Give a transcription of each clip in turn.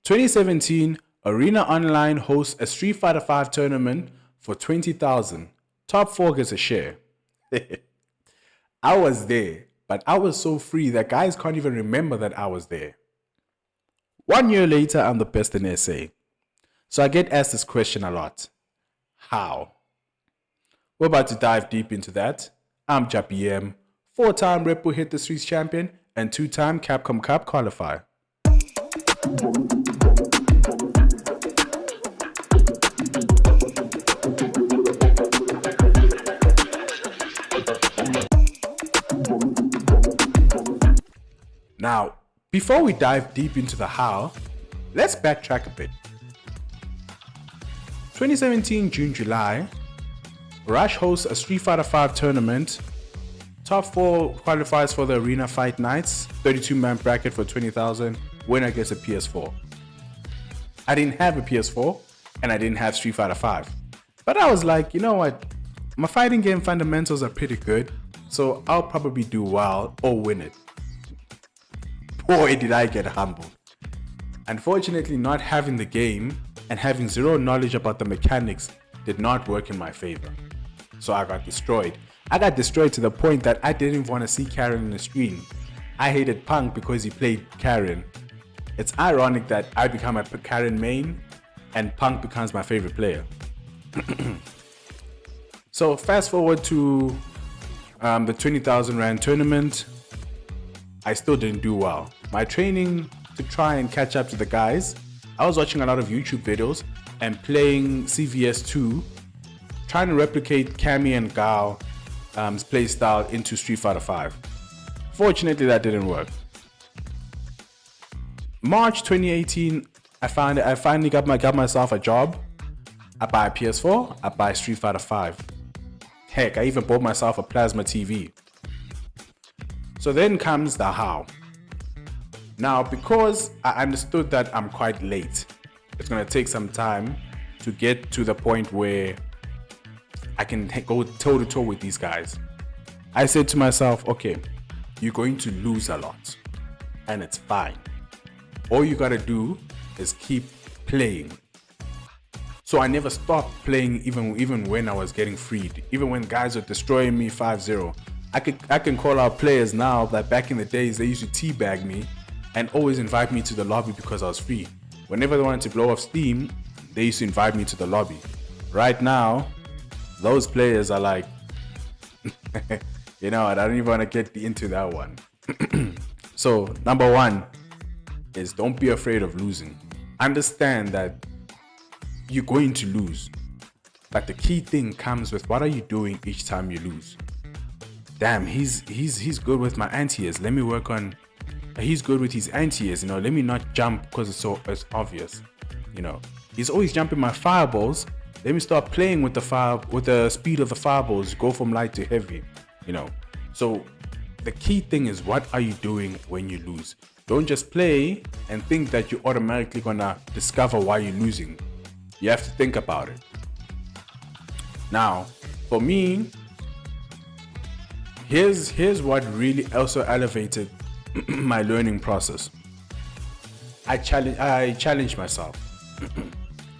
2017, Arena Online hosts a Street Fighter V tournament for 20,000. Top 4 gets a share. I was there, but I was so free that guys can't even remember that I was there. 1 year later, I'm the best in SA. So I get asked this question a lot. How? We're about to dive deep into that. I'm JabhiM, 4-time Red Bull Hit the Streets champion and 2-time Capcom Cup qualifier. Now, before we dive deep into the how, let's backtrack a bit. 2017 June, July, Rush hosts a Street Fighter V tournament. Top 4 qualifies for the Arena Fight Nights, 32-man bracket for 20,000, winner gets a PS4. I didn't have a PS4, and I didn't have Street Fighter V. But I was like, you know what, my fighting game fundamentals are pretty good, so I'll probably do well or win it. Boy, did I get humbled. Unfortunately, not having the game and having zero knowledge about the mechanics did not work in my favor. So I got destroyed. I got destroyed to the point that I didn't even want to see Karen on the screen. I hated Punk because he played Karen. It's ironic that I become a Karen main and Punk becomes my favorite player. So fast forward to the 20,000 Rand tournament. I still didn't do well. My training to try and catch up to the guys, I was watching a lot of YouTube videos and playing CVS2, trying to replicate Cammy and Gao play style into Street Fighter V. Fortunately, that didn't work. March 2018, I finally got myself a job. I buy a PS4, I buy Street Fighter V. Heck, I even bought myself a plasma TV. So then comes the how. Now, because I understood that I'm quite late, it's going to take some time to get to the point where I can go toe to toe with these guys. I said to myself, okay, you're going to lose a lot and it's fine. All you got to do is keep playing. So I never stopped playing even when I was getting freed. Even when guys were destroying me 5-0. I can call out players now that back in the days they used to teabag me and always invite me to the lobby because I was free. Whenever they wanted to blow off steam, they used to invite me to the lobby. Right now, those players are like, you know, I don't even want to get into that one. So number 1 is don't be afraid of losing. Understand that you're going to lose. But the key thing comes with what are you doing each time you lose. Damn, he's good with my anti-airs. Let me work on. He's good with his anti-airs. You know, let me not jump because it's obvious. You know, he's always jumping my fireballs. Let me start playing with the speed of the fireballs. Go from light to heavy. You know, so the key thing is what are you doing when you lose? Don't just play and think that you're automatically gonna discover why you're losing. You have to think about it. Now, for me. Here's what really also elevated my learning process. I challenged myself.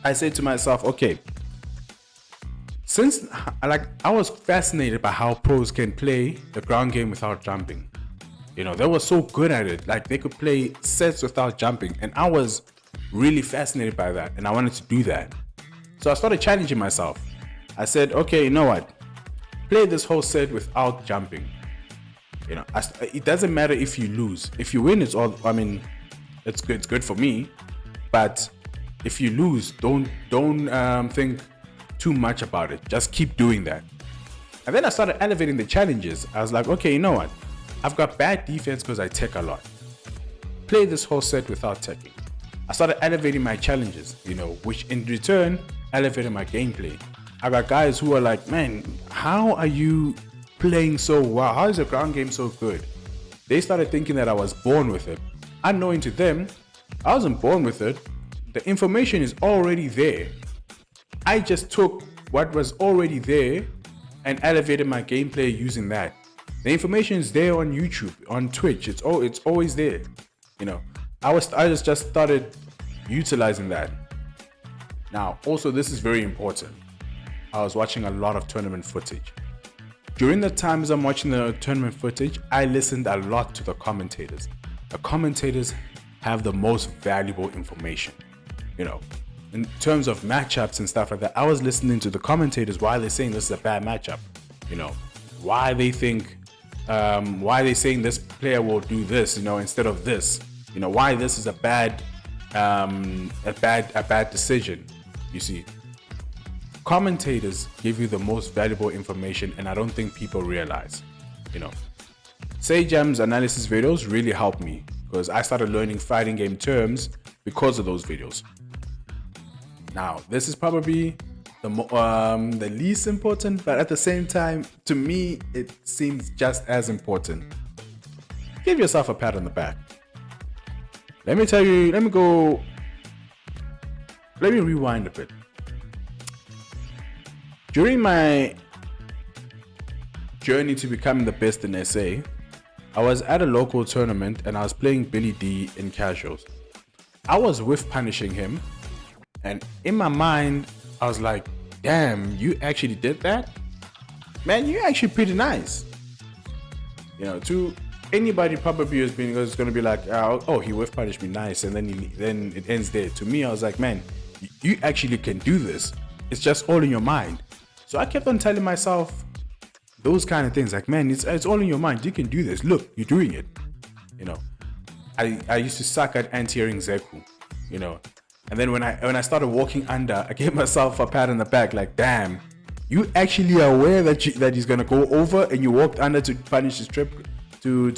I said to myself, okay, since I was fascinated by how pros can play the ground game without jumping. You know, they were so good at it. Like they could play sets without jumping, and I was really fascinated by that, and I wanted to do that. So I started challenging myself. I said, okay, you know what? Play this whole set without jumping. You know, it doesn't matter if you lose. If you win, it's all. I mean, it's good. It's good for me. But if you lose, don't think too much about it. Just keep doing that. And then I started elevating the challenges. I was like, okay, you know what? I've got bad defense because I tech a lot. Play this whole set without teching. I started elevating my challenges. You know, which in return elevated my gameplay. I got guys who are like, man, how are you playing so well? How is the ground game so good? They started thinking that I was born with it. Unknowing to them, I wasn't born with it. The information is already there. I just took what was already there and elevated my gameplay using that. The information is there on YouTube, on Twitch. It's always there. You know, I just started utilizing that. Now, also, this is very important. I was watching a lot of tournament footage. During the times I'm watching the tournament footage, I listened a lot to the commentators. The commentators have the most valuable information. You know, in terms of matchups and stuff like that, I was listening to the commentators while they're saying this is a bad matchup. You know, why they saying this player will do this, you know, instead of this. You know, why this is a bad decision. You see, commentators give you the most valuable information, and I don't think people realize. You know, JabhiM's analysis videos really helped me because I started learning fighting game terms because of those videos. Now, this is probably the least important, but at the same time, to me, it seems just as important. Give yourself a pat on the back. Let me rewind a bit. During my journey to becoming the best in SA, I was at a local tournament and I was playing Billy D in casuals. I was whiff punishing him, and in my mind, I was like, damn, you actually did that? Man, you're actually pretty nice. You know, to anybody probably is going to be like, oh, he whiff punished me, nice, and then it ends there. To me, I was like, man, you actually can do this. It's just all in your mind. So I kept on telling myself those kind of things, like, man, it's all in your mind. You can do this. Look, you're doing it. You know, I used to suck at anti-airing Zeku, you know. And then when I started walking under, I gave myself a pat on the back, like, damn, you actually are aware that he's gonna go over, and you walked under to punish his trip, to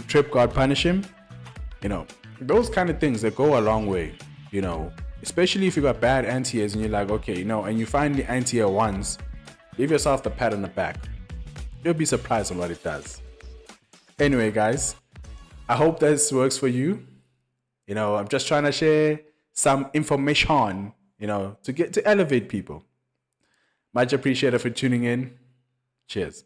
trip guard punish him. You know, those kind of things that go a long way. You know, especially if you got bad anti-airs and you're like, okay, you know, and you find the anti-air once, give yourself the pat on the back. You'll be surprised on what it does. Anyway, guys, I hope this works for you. You know, I'm just trying to share some information, you know, to elevate people. Much appreciated for tuning in. Cheers.